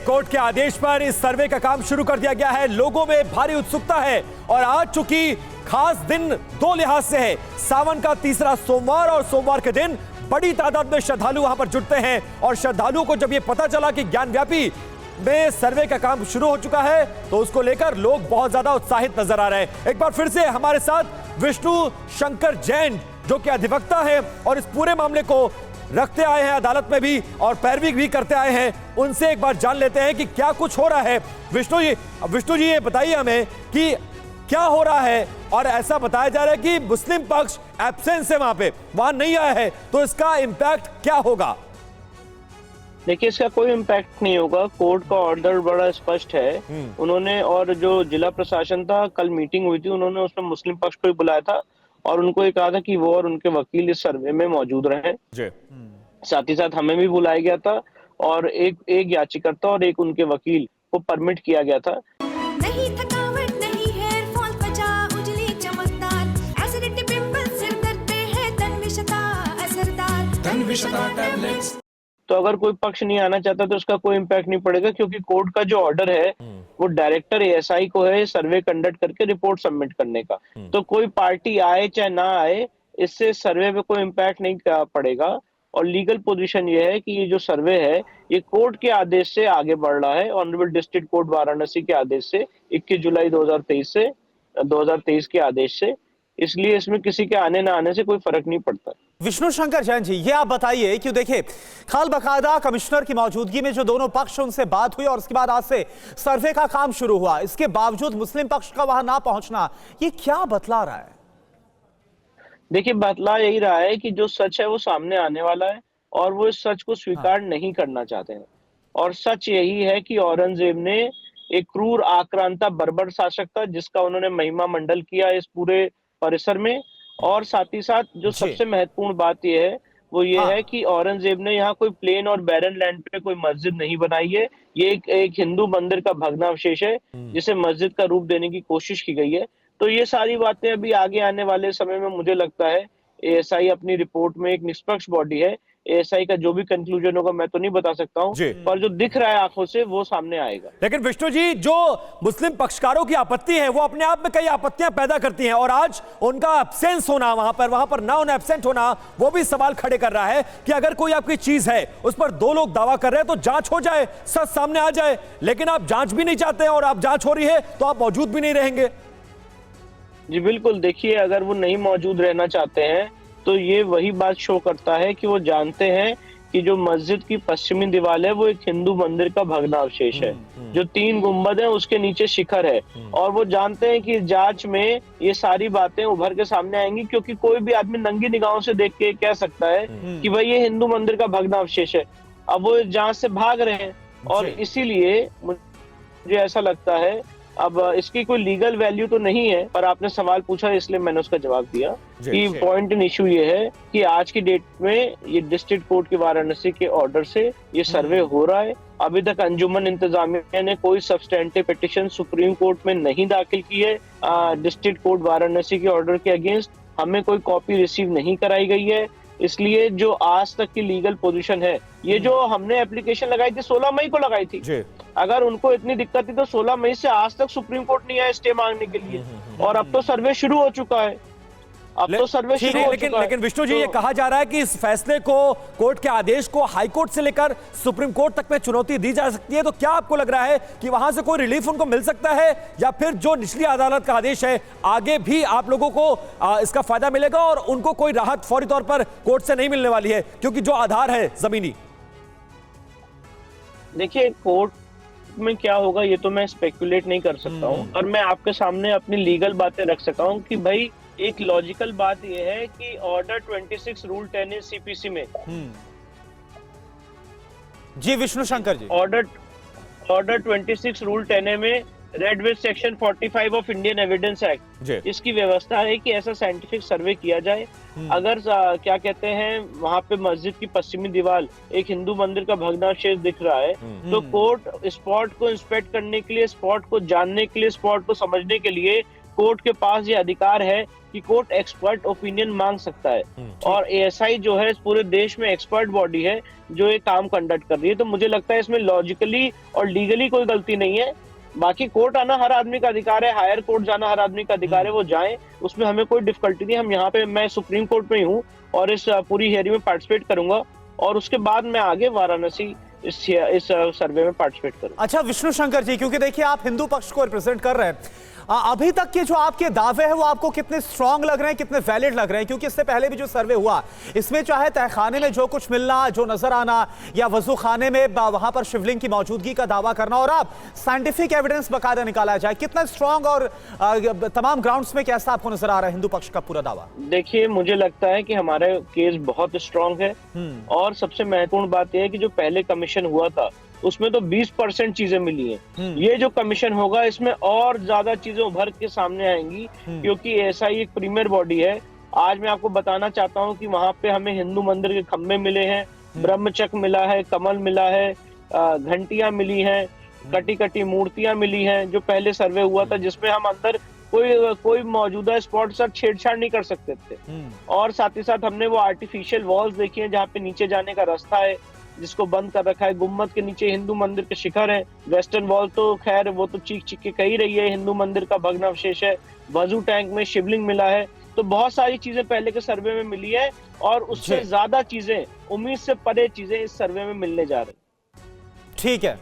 Court के आदेश पर इस सर्वे का काम शुरू कर दिया गया है। लोगों में भारी उत्सुकता है और आज चूंकि खास दिन दो लिहाज से है, सावन का तीसरा सोमवार और सोमवार के दिन बड़ी तादाद में श्रद्धालु वहां पर जुटते हैं और श्रद्धालुओं को जब यह पता चला कि ज्ञानव्यापी में सर्वे का काम शुरू हो चुका है तो उसको लेकर लोग बहुत ज्यादा उत्साहित नजर आ रहे हैं। एक बार फिर से हमारे साथ विष्णु शंकर जैन जो कि अधिवक्ता है और इस पूरे मामले को रखते आए हैं अदालत में भी और पैरवी भी करते आए हैं, उनसे एक बार जान लेते हैं कि क्या कुछ हो रहा है। विष्णु जी ये बताइए हमें कि क्या हो रहा है। और ऐसा बताया जा रहा है कि मुस्लिम पक्ष एब्सेंस है, वहां नहीं आया है, तो इसका इंपैक्ट क्या होगा? देखिए, इसका कोई इम्पैक्ट नहीं होगा। कोर्ट का ऑर्डर बड़ा स्पष्ट है। उन्होंने, और जो जिला प्रशासन था, कल मीटिंग हुई थी, उन्होंने उसमें मुस्लिम पक्ष को ही बुलाया था और उनको ये कहा था कि वो और उनके वकील इस सर्वे में मौजूद रहें। साथ ही साथ हमें भी बुलाया गया था और एक याचिकाकर्ता और एक उनके वकील को परमिट किया गया था। नहीं थकावट, नहीं हेयर फॉल, त्वचा उजली चमकदार, एसिडिटी, पिंपल, सिर दर्द पे है तनविषता असरदार, तनविषता टैबलेट्स। तो अगर कोई पक्ष नहीं आना चाहता तो उसका कोई इम्पैक्ट नहीं पड़ेगा, क्योंकि कोर्ट का जो ऑर्डर है वो डायरेक्टर एएसआई को है सर्वे कंडक्ट करके रिपोर्ट सबमिट करने का। तो कोई पार्टी आए चाहे ना आए, इससे सर्वे पे कोई इम्पैक्ट नहीं पड़ेगा। और लीगल पोजीशन ये है कि ये जो सर्वे है ये कोर्ट के आदेश से आगे बढ़ रहा है, ऑनरेबल डिस्ट्रिक्ट कोर्ट वाराणसी के आदेश से, 21 जुलाई 2023 के आदेश से। इसलिए इसमें किसी के आने ना आने से कोई फर्क नहीं पड़ता। विष्णु शंकर जैन जी, ये आप बताइए कि देखिए खाल बकायदा कमिश्नर की मौजूदगी में जो दोनों पक्ष उनसे बात हुई और उसके बाद आज से सर्वे का काम शुरू हुआ, इसके बावजूद मुस्लिम पक्ष का वहां ना पहुंचना, ये क्या बतला रहा है? देखिए, बतला यही रहा है कि जो सच है वो सामने आने वाला है और वो इस सच को स्वीकार नहीं करना चाहते हैं। और सच यही है कि औरंगजेब ने एक क्रूर, आक्रांता, बर्बर शासक था जिसका उन्होंने महिमा मंडल किया इस पूरे परिसर में। और साथ ही साथ जो सबसे महत्वपूर्ण बात यह है वो ये है कि औरंगजेब ने यहाँ कोई प्लेन और बैरन लैंड पे कोई मस्जिद नहीं बनाई है। ये एक हिंदू मंदिर का भग्नावशेष है जिसे मस्जिद का रूप देने की कोशिश की गई है। तो ये सारी बातें अभी आगे आने वाले समय में मुझे लगता है एएसआई अपनी रिपोर्ट में, एक निष्पक्ष बॉडी है, एएसआई का जो भी कंक्लूजन होगा मैं तो नहीं बता सकता हूं, पर जो दिख रहा है आंखों से वो सामने आएगा। लेकिन विष्णु जी, जो मुस्लिम पक्षकारों की आपत्ति है वो अपने आप में कई आपत्तियां पैदा करती हैं और आज उनका एब्सेंस होना, वहां पर ना उन्हें एब्सेंट होना, वो भी सवाल खड़े कर रहा है कि अगर कोई आपकी चीज है उस पर दो लोग दावा कर रहे हैं तो जांच हो जाए, सच सामने आ जाए। लेकिन आप जांच भी नहीं चाहते हैं और आप जांच हो रही है तो आप मौजूद भी नहीं रहेंगे। जी बिल्कुल, देखिए, अगर वो नहीं मौजूद रहना चाहते हैं तो ये वही बात शो करता है कि वो जानते हैं कि जो मस्जिद की पश्चिमी दीवार है वो एक हिंदू मंदिर का भग्नावशेष है। जो 3 गुंबद है उसके नीचे शिखर है और वो जानते हैं कि जांच में ये सारी बातें उभर के सामने आएंगी, क्योंकि कोई भी आदमी नंगी निगाहों से देख के कह सकता है कि भाई ये हिंदू मंदिर का भग्नावशेष है। अब वो जांच से भाग रहे हैं और इसीलिए मुझे ऐसा लगता है, अब इसकी कोई लीगल वैल्यू तो नहीं है, पर आपने सवाल पूछा इसलिए मैंने उसका जवाब दिया कि पॉइंट इन इशू ये है कि आज की डेट में ये डिस्ट्रिक्ट कोर्ट के वाराणसी के ऑर्डर से ये सर्वे हो रहा है। अभी तक अंजुमन इंतजामिया ने कोई सब्सटेंटिव पिटिशन सुप्रीम कोर्ट में नहीं दाखिल की है डिस्ट्रिक्ट कोर्ट वाराणसी के ऑर्डर के अगेंस्ट। हमें कोई कॉपी रिसीव नहीं कराई गई है। इसलिए जो आज तक की लीगल पोजीशन है, ये जो हमने एप्लीकेशन लगाई थी 16 मई को लगाई थी, अगर उनको इतनी दिक्कत थी तो 16 मई से आज तक सुप्रीम कोर्ट नहीं आया स्टे मांगने के लिए। और अब तो सर्वे शुरू हो चुका है, लेकिन विष्णु जी, ये कहा जा रहा है कि इस फैसले को, कोर्ट के आदेश को हाई कोर्ट से लेकर सुप्रीम कोर्ट तक में चुनौती दी जा सकती है। तो क्या आपको लग रहा है कि वहां से कोई रिलीफ उनको मिल सकता है या फिर जो निचली अदालत का आदेश है आगे भी आप लोगों को इसका फायदा मिलेगा और उनको कोई राहत फौरी तौर पर कोर्ट से नहीं मिलने वाली है, क्योंकि जो आधार है जमीनी? देखिए, कोर्ट में क्या होगा ये तो मैं स्पेकुलेट नहीं कर सकता हूँ, और मैं आपके सामने अपनी लीगल बातें रख सकता हूँ कि भाई एक लॉजिकल बात यह है कि ऑर्डर 26 रूल 10 सीपीसी में, जी विष्णु शंकर जी, ऑर्डर 26 रूल 10 में red with section 45 of Indian evidence act, इसकी व्यवस्था है कि ऐसा साइंटिफिक सर्वे किया जाए। अगर क्या कहते हैं वहां पे मस्जिद की पश्चिमी दीवार एक हिंदू मंदिर का भग्नावशेष दिख रहा है, तो कोर्ट स्पॉट को इंस्पेक्ट करने के लिए, स्पॉट को जानने के लिए, स्पॉट को समझने के लिए कोर्ट के पास ये अधिकार है कि कोर्ट एक्सपर्ट ओपिनियन मांग सकता है, और एएसआई जो है पूरे देश में एक्सपर्ट बॉडी है जो ये काम कंडक्ट कर रही है। तो मुझे लगता है इसमें लॉजिकली और लीगली कोई गलती नहीं है। बाकी कोर्ट आना हर आदमी का अधिकार है, हायर कोर्ट जाना हर आदमी का अधिकार है, वो जाएं, उसमें हमें कोई डिफिकल्टी नहीं। हम यहाँ पे, मैं सुप्रीम कोर्ट में ही हूँ और इस पूरी हियरिंग में पार्टिसिपेट करूंगा, और उसके बाद मैं आगे वाराणसी इस सर्वे में पार्टिसिपेट करूं। अच्छा विष्णु शंकर जी, क्योंकि देखिए आप हिंदू पक्ष को रिप्रेजेंट कर रहे हैं, अभी तक के जो आपके दावे हैं वो आपको कितने स्ट्रांग लग रहे हैं, कितने वैलिड लग रहे हैं? क्योंकि इससे पहले भी जो सर्वे हुआ इसमें चाहे तहखाने में जो कुछ मिलना, जो नजर आना, या वजू खाने में वहां पर शिवलिंग की मौजूदगी का दावा करना, और आप साइंटिफिक एविडेंस बकायदा निकाला जाए, कितना स्ट्रांग और तमाम ग्राउंड्स में कैसा आपको नजर आ रहा है हिंदू पक्ष का पूरा दावा? देखिए, मुझे लगता है कि हमारा केस बहुत स्ट्रांग है, और सबसे महत्वपूर्ण बात यह है कि जो पहले कमीशन हुआ था उसमें तो 20% चीजें मिली हैं। ये जो कमीशन होगा इसमें और ज्यादा चीजें उभर के सामने आएंगी, क्योंकि ऐसा ही एक प्रीमियर बॉडी है। आज मैं आपको बताना चाहता हूँ कि वहां पे हमें हिंदू मंदिर के खंबे मिले हैं, ब्रह्मचक्र मिला है, कमल मिला है, घंटियां मिली हैं, कटी कटी मूर्तियां मिली हैं, जो पहले सर्वे हुआ था जिसमें हम अंदर कोई मौजूदा स्पॉट सर छेड़छाड़ नहीं कर सकते थे। और साथ ही साथ हमने वो आर्टिफिशियल वॉल्स देखी हैं जहाँ पे नीचे जाने का रास्ता है जिसको बंद कर रखा है। गुम्मद के नीचे हिंदू मंदिर के शिखर है। वेस्टर्न वॉल तो खैर वो तो चीख चीख के कही रही है हिंदू मंदिर का भग्नावशेष है। वजू टैंक में शिवलिंग मिला है। तो बहुत सारी चीजें पहले के सर्वे में मिली है, और उससे ज्यादा चीजें, उम्मीद से परे चीजें इस सर्वे में मिलने जा रही। ठीक है।